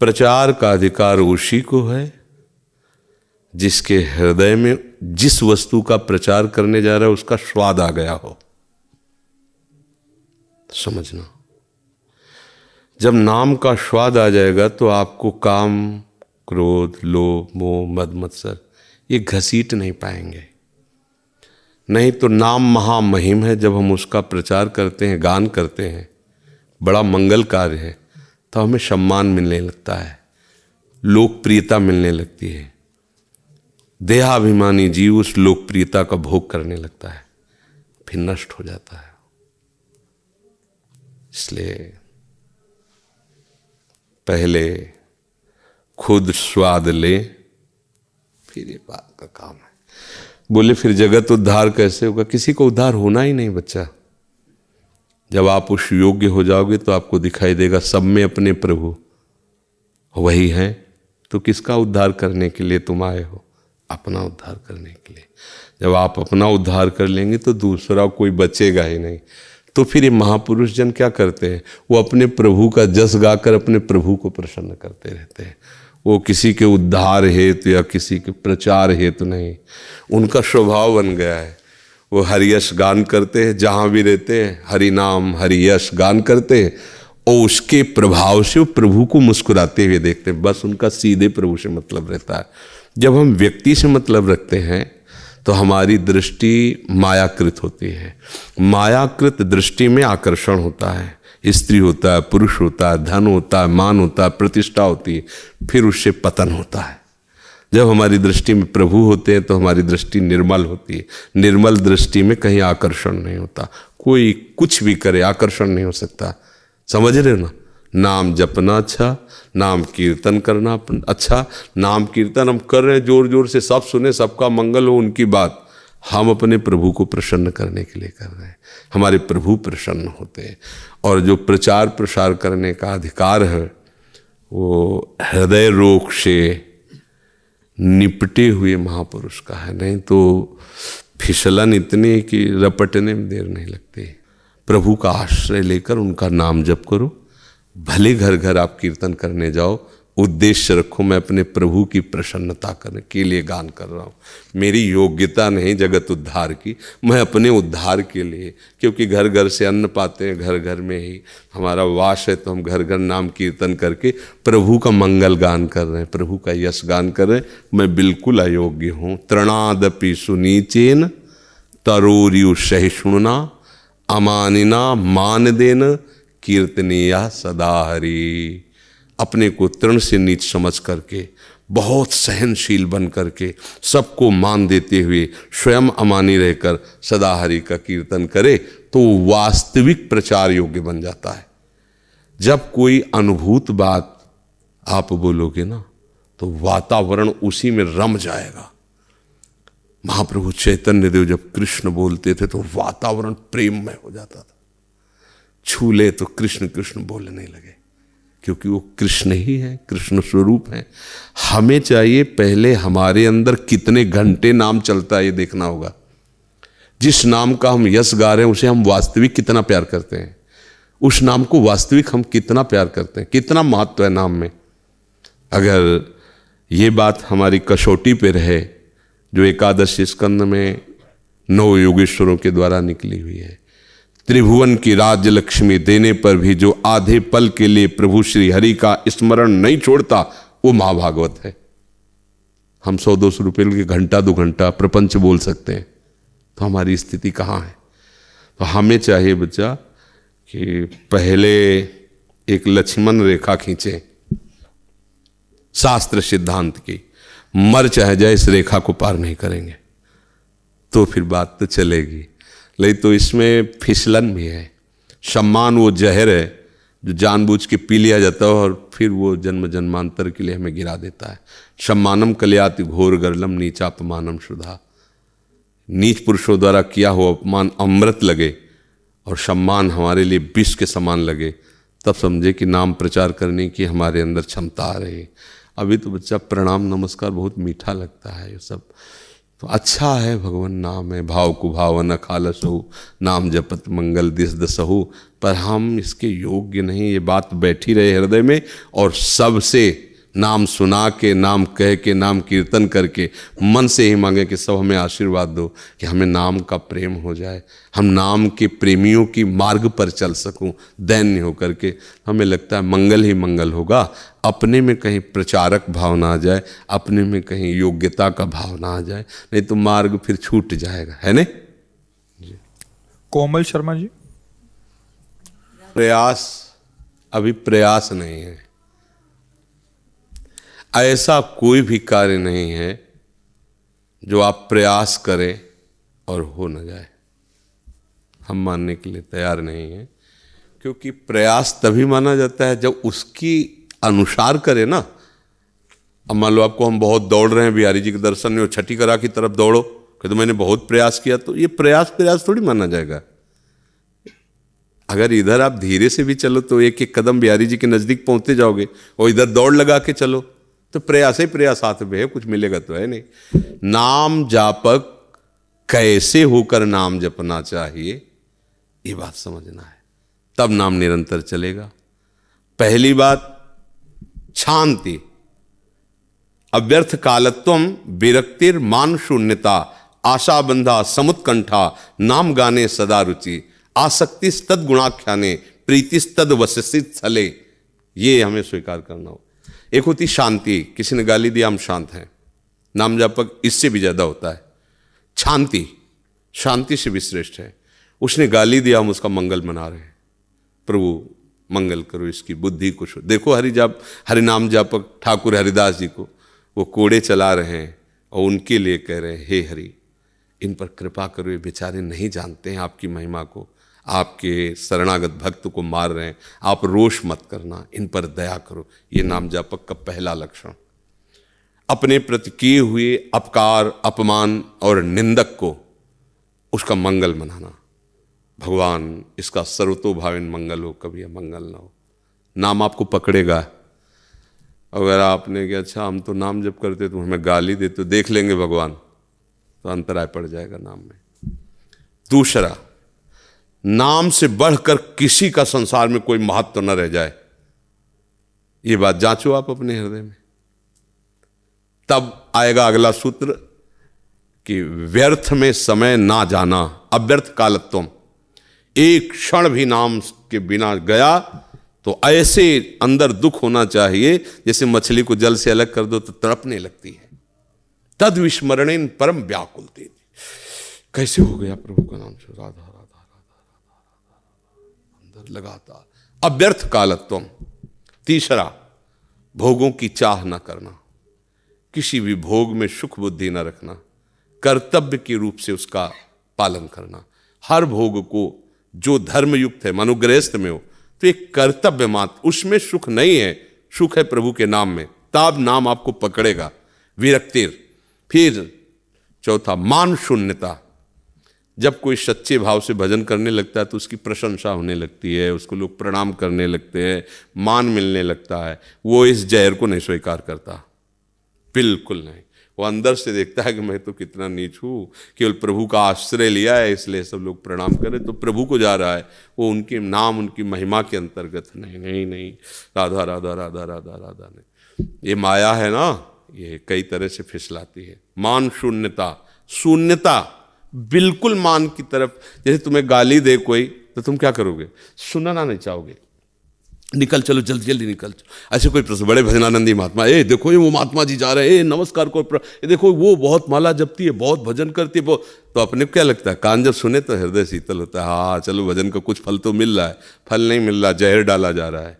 प्रचार का अधिकार उसी को है जिसके हृदय में जिस वस्तु का प्रचार करने जा रहा है उसका स्वाद आ गया हो। समझना, जब नाम का स्वाद आ जाएगा तो आपको काम, क्रोध, लोभ, मोह, मद, मत्सर ये घसीट नहीं पाएंगे। नहीं तो नाम महामहिम है। जब हम उसका प्रचार करते हैं, गान करते हैं, बड़ा मंगल कार्य है, तो हमें सम्मान मिलने लगता है, लोकप्रियता मिलने लगती है। देहाभिमानी जीव उस लोकप्रियता का भोग करने लगता है, फिर नष्ट हो जाता है। इसलिए पहले खुद स्वाद ले, फिर ये बात का काम है। बोले फिर जगत उद्धार कैसे होगा? किसी को उद्धार होना ही नहीं बच्चा। जब आप उस योग्य हो जाओगे तो आपको दिखाई देगा सब में अपने प्रभु वही हैं। तो किसका उद्धार करने के लिए तुम आए हो? अपना उद्धार करने के लिए। जब आप अपना उद्धार कर लेंगे तो दूसरा कोई बचेगा ही नहीं। तो फिर ये महापुरुष जन क्या करते हैं? वो अपने प्रभु का जस गाकर अपने प्रभु को प्रसन्न करते रहते हैं। वो किसी के उद्धार हेतु या किसी के प्रचार हेतु नहीं, उनका स्वभाव बन गया है। वो हरियश गान करते हैं, जहाँ भी रहते हैं हरि नाम हरियश गान करते हैं और उसके प्रभाव से वो प्रभु को मुस्कुराते हुए देखते हैं। बस उनका सीधे प्रभु से मतलब रहता है। जब हम व्यक्ति से मतलब रखते हैं तो हमारी दृष्टि मायाकृत होती है। मायाकृत दृष्टि में आकर्षण होता है, स्त्री होता है, पुरुष होता है, धन होता है, मान होता है, प्रतिष्ठा होती है, फिर उससे पतन होता है। जब हमारी दृष्टि में प्रभु होते हैं तो हमारी दृष्टि निर्मल होती है। निर्मल दृष्टि में कहीं आकर्षण नहीं होता। कोई कुछ भी करे आकर्षण नहीं हो सकता। समझ रहे हो ना? नाम जपना अच्छा, नाम कीर्तन करना अच्छा। नाम कीर्तन हम कर रहे हैं जोर जोर से, सब सुने, सबका मंगल हो, उनकी बात। हम अपने प्रभु को प्रसन्न करने के लिए कर रहे हैं। हमारे प्रभु प्रसन्न होते हैं। और जो प्रचार प्रसार करने का अधिकार है वो हृदय रोग से निपटे हुए महापुरुष का है। नहीं तो फिसलन इतनी कि रपटने में देर नहीं लगती। प्रभु का आश्रय लेकर उनका नाम जप करो। भले घर घर आप कीर्तन करने जाओ, उद्देश्य रखो मैं अपने प्रभु की प्रसन्नता करने के लिए गान कर रहा हूँ। मेरी योग्यता नहीं जगत उद्धार की, मैं अपने उद्धार के लिए। क्योंकि घर घर से अन्न पाते हैं, घर घर में ही हमारा वास है, तो हम घर घर नाम कीर्तन करके प्रभु का मंगल गान कर रहे हैं, प्रभु का यश गान कर रहे हैं। मैं बिल्कुल अयोग्य हूँ। तृणादपि सुनीचेन तरोर्यु सहिष्णुना अमानिना मान देन कीर्तनीया सदा हरि। अपने को तृण से नीच समझ करके, बहुत सहनशील बन करके, सबको मान देते हुए, स्वयं अमानी रहकर सदा हरि का कीर्तन करे तो वास्तविक प्रचार योग्य बन जाता है। जब कोई अनुभूत बात आप बोलोगे ना तो वातावरण उसी में रम जाएगा। महाप्रभु चैतन्य देव जब कृष्ण बोलते थे तो वातावरण प्रेममय हो जाता था। छू ले तो कृष्ण कृष्ण बोलने लगे, क्योंकि वो कृष्ण ही है, कृष्ण स्वरूप है। हमें चाहिए पहले हमारे अंदर कितने घंटे नाम चलता है ये देखना होगा। जिस नाम का हम यश गा रहे हैं उसे हम वास्तविक कितना प्यार करते हैं, उस नाम को वास्तविक हम कितना प्यार करते हैं, कितना महत्व है नाम में। अगर ये बात हमारी कसौटी पे रहे जो एकादश स्कंद में 9 योगेश्वरों के द्वारा निकली हुई है, त्रिभुवन की राज्य लक्ष्मी देने पर भी जो आधे पल के लिए प्रभु श्री हरि का स्मरण नहीं छोड़ता वो महाभागवत है। हम 100-200 रुपये के घंटा 2 घंटा प्रपंच बोल सकते हैं, तो हमारी स्थिति कहाँ है? तो हमें चाहिए बच्चा कि पहले एक लक्ष्मण रेखा खींचे शास्त्र सिद्धांत की, मर चाहे जाए इस रेखा को पार नहीं करेंगे तो फिर बात तो चलेगी। नहीं तो इसमें फिसलन भी है। सम्मान वो जहर है जो जानबूझ के पी लिया जाता है और फिर वो जन्म जन्मांतर के लिए हमें गिरा देता है। सम्मानम कल्याति घोर गर्लम नीचापमानम शुद्धा। नीच पुरुषों द्वारा किया हुआ अपमान अमृत लगे और सम्मान हमारे लिए विष के समान लगे, तब समझे कि नाम प्रचार करने की हमारे अंदर क्षमता आ रही है। अभी तो बच्चा प्रणाम नमस्कार बहुत मीठा लगता है ये सब, तो अच्छा है भगवान नाम है, भाव को भावन खालसहु, नाम जपत मंगल दिस दसहु। पर हम इसके योग्य नहीं, ये बात बैठी रहे हृदय में, और सबसे नाम सुना के, नाम कह के, नाम कीर्तन करके मन से ही मांगे कि सब हमें आशीर्वाद दो कि हमें नाम का प्रेम हो जाए, हम नाम के प्रेमियों की मार्ग पर चल सकूं दैन्य होकर के। हमें लगता है मंगल ही मंगल होगा, अपने में कहीं प्रचारक भाव ना आ जाए, अपने में कहीं योग्यता का भाव ना आ जाए, नहीं तो मार्ग फिर छूट जाएगा, है नहीं। कोमल शर्मा जी। प्रयास, अभी प्रयास नहीं है, ऐसा कोई भी कार्य नहीं है जो आप प्रयास करें और हो न जाए। हम मानने के लिए तैयार नहीं हैं, क्योंकि प्रयास तभी माना जाता है जब उसकी अनुसार करे ना। अब मान लो आपको हम बहुत दौड़ रहे हैं बिहारी जी के दर्शन में, और छठी करा की तरफ दौड़ो कि तो मैंने बहुत प्रयास किया, तो ये प्रयास थोड़ी माना जाएगा। अगर इधर आप धीरे से भी चलो तो एक एक कदम बिहारी जी के नजदीक पहुंचते जाओगे, और इधर दौड़ लगा के चलो तो प्रयास ही प्रयास साथ में है, कुछ मिलेगा तो है नहीं। नाम जापक कैसे होकर नाम जपना चाहिए, ये बात समझना है, तब नाम निरंतर चलेगा। पहली बात शांति, अव्यर्थ कालत्वम, विरक्तिर मान शून्यता, आशा बंधा समुत्कंठा, नाम गाने सदा रुचि, आसक्ति तद गुणाख्याने, प्रीतिस्तद वसित स्थले। ये हमें स्वीकार करना हो। एक होती शांति, किसी ने गाली दिया हम शांत हैं, नाम जापक इससे भी ज्यादा होता है। शांति शांति से भी श्रेष्ठ है। उसने गाली दिया, हम उसका मंगल मना रहे हैं, प्रभु मंगल करो इसकी बुद्धि को। देखो हरि नाम जापक ठाकुर हरिदास जी को वो कोड़े चला रहे हैं और उनके लिए कह रहे हैं, हे हरि इन पर कृपा करो, ये बेचारे नहीं जानते हैं आपकी महिमा को, आपके शरणागत भक्त को मार रहे हैं, आप रोष मत करना, इन पर दया करो। ये नाम जापक का पहला लक्षण। अपने प्रति किए हुए अपकार, अपमान और निंदक को उसका मंगल मनाना। भगवान इसका सर्वतोभाविन मंगल हो, कभी अमंगल ना हो। नाम आपको पकड़ेगा। अगर आपने कि अच्छा हम तो नाम जप करते, तुम हमें गाली देते, तो देख लेंगे भगवान, तो अंतराय पड़ जाएगा नाम में। दूसरा, नाम से बढ़कर किसी का संसार में कोई महत्व न रह जाए, ये बात जांचो आप अपने हृदय में। तब आएगा अगला सूत्र कि व्यर्थ में समय ना जाना, अव्यर्थ कालत्वम। एक क्षण भी नाम के बिना गया तो ऐसे अंदर दुख होना चाहिए जैसे मछली को जल से अलग कर दो तो तड़पने लगती है। तद विस्मरणेन परम व्याकुल थे। कैसे हो गया प्रभु का नाम से, राधा राधा राधा राधा अंदर लगातार। अव्यर्थ कालत्वम। तीसरा, भोगों की चाह न करना, किसी भी भोग में सुख बुद्धि न रखना, कर्तव्य के रूप से उसका पालन करना। हर भोग को जो धर्म युक्त है, मनुगृहस्थ में हो तो एक कर्तव्य मात्र, उसमें सुख नहीं है, सुख है प्रभु के नाम में, तब नाम आपको पकड़ेगा। विरक्तिर। फिर चौथा, मान शून्यता। जब कोई सच्चे भाव से भजन करने लगता है तो उसकी प्रशंसा होने लगती है, उसको लोग प्रणाम करने लगते हैं, मान मिलने लगता है, वो इस जहर को नहीं स्वीकार करता, बिल्कुल नहीं। वो अंदर से देखता है कि मैं तो कितना नीच हूँ, केवल प्रभु का आश्रय लिया है इसलिए सब लोग प्रणाम करें, तो प्रभु को जा रहा है, वो उनके नाम उनकी महिमा के अंतर्गत नहीं नहीं नहीं, राधा राधा राधा राधा राधा नहीं। ये माया है ना, ये कई तरह से फिसलाती है। मान शून्यता, शून्यता बिल्कुल मान की तरफ। जैसे तुम्हें गाली दे कोई तो तुम क्या करोगे, सुनना नहीं चाहोगे, निकल चलो जल्दी जल्दी निकल चलो। ऐसे कोई प्रश्न, बड़े भजनानंदी महात्मा, ए देखो ये वो महात्मा जी जा रहे हैं, नमस्कार को, ये देखो वो बहुत माला जपती है, बहुत भजन करती है, तो अपने को क्या लगता है, कान जब सुने तो हृदय शीतल होता है, हाँ चलो भजन का कुछ फल तो मिल रहा है। फल नहीं मिल रहा, जहर डाला जा रहा है।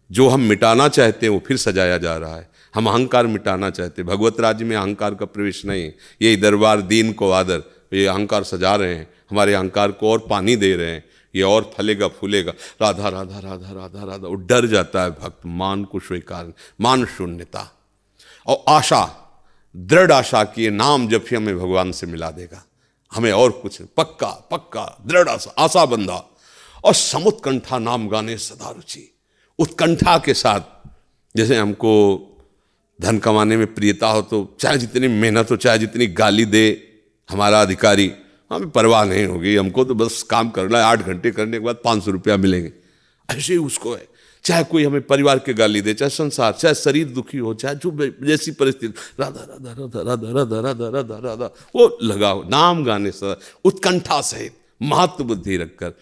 जो हम मिटाना चाहते हैं वो फिर सजाया जा रहा है। हम अहंकार मिटाना चाहते हैं, भगवत राज्य में अहंकार का प्रवेश नहीं। ये दरबार दीन को आदर, ये अहंकार सजा रहे हैं, हमारे अहंकार को और पानी दे रहे हैं, ये और फलेगा फूलेगा। राधा राधा राधा राधा राधा, वो डर जाता है भक्त, मान को स्वीकार, मान शून्यता। और आशा, दृढ़ आशा की नाम जब ही हमें भगवान से मिला देगा, हमें और कुछ, पक्का पक्का दृढ़ आशा, आशा बंधा। और समुत्कंठा, नाम गाने सदा रुचि, उत्कंठा के साथ। जैसे हमको धन कमाने में प्रियता हो तो चाहे जितनी मेहनत हो, चाहे जितनी गाली दे हमारा अधिकारी, हमें परवाह नहीं होगी, हमको तो बस काम करना है, 8 घंटे करने के बाद 500 रुपया मिलेंगे। ऐसे ही उसको है, चाहे कोई हमें परिवार के गाली दे, चाहे संसार, चाहे शरीर दुखी हो, चाहे जो जैसी परिस्थिति, राधा राधा राधा राधा राधा राधा राधा राधा वो लगाओ, नाम गाने से उत्कंठा सहित महत्व बुद्धि रखकर,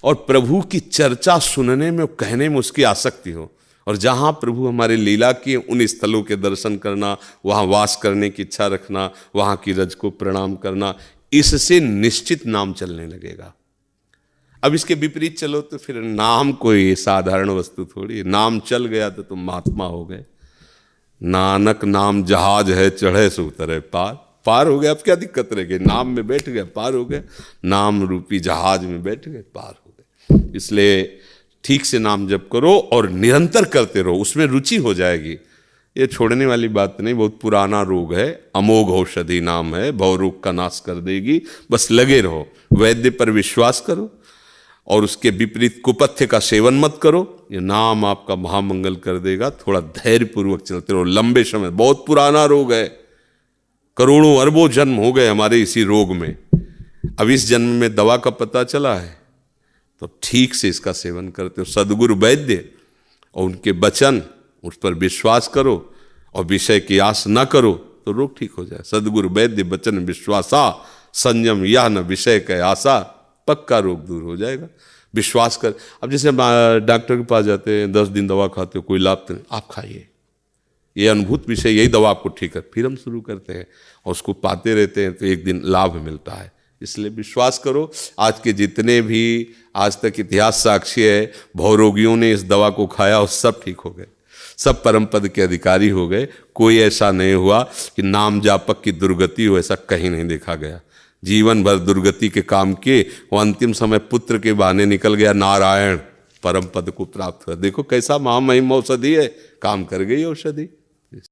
और प्रभु की चर्चा सुनने में, कहने में उसकी आसक्ति हो। और जहाँ प्रभु हमारे लीला किए उन स्थलों के दर्शन करना, वहाँ वास करने की इच्छा रखना, वहाँ की रज को प्रणाम करना, इससे निश्चित नाम चलने लगेगा। अब इसके विपरीत चलो तो फिर नाम कोई साधारण वस्तु थोड़ी है। नाम चल गया तो तुम महात्मा हो गए। नानक नाम जहाज है, चढ़े सो उतरे पार। पार हो गया, अब क्या दिक्कत रह गई? नाम में बैठ गए, पार हो गए। नाम रूपी जहाज में बैठ गए, पार हो गए। इसलिए ठीक से नाम जप करो और निरंतर करते रहो, उसमें रुचि हो जाएगी। ये छोड़ने वाली बात नहीं, बहुत पुराना रोग है, अमोघ औषधि नाम है, भव रोग का नाश कर देगी। बस लगे रहो, वैद्य पर विश्वास करो और उसके विपरीत कुपथ्य का सेवन मत करो। ये नाम आपका महामंगल कर देगा। थोड़ा धैर्यपूर्वक चलते रहो, लंबे समय। बहुत पुराना रोग है, करोड़ों अरबों जन्म हो गए हमारे इसी रोग में। अब इस जन्म में दवा का पता चला है तो ठीक से इसका सेवन करते हो। सदगुरु वैद्य और उनके वचन, उस पर विश्वास करो और विषय की आस न करो तो रोग ठीक हो जाए। सदगुरु वैद्य वचन विश्वासा, संयम यह न विषय के आशा, पक्का रोग दूर हो जाएगा। विश्वास कर। अब जैसे डॉक्टर के पास जाते हैं, 10 दिन दवा खाते हो, कोई लाभ तो नहीं, आप खाइए, ये अनुभूत विषय, यही दवा आपको ठीक है। फिर हम शुरू करते हैं और उसको पाते रहते हैं तो एक दिन लाभ मिलता है। इसलिए विश्वास करो। आज के जितने भी आज तक इतिहास साक्षी है, भवरोगियों ने इस दवा को खाया और सब ठीक हो गए, सब परम पद के अधिकारी हो गए। कोई ऐसा नहीं हुआ कि नाम जापक की दुर्गति हो, ऐसा कहीं नहीं देखा गया। जीवन भर दुर्गति के काम किए, वो अंतिम समय पुत्र के बहाने निकल गया, नारायण परम पद को प्राप्त हुआ। देखो कैसा महामहिम औषधि है, काम कर गई औषधि।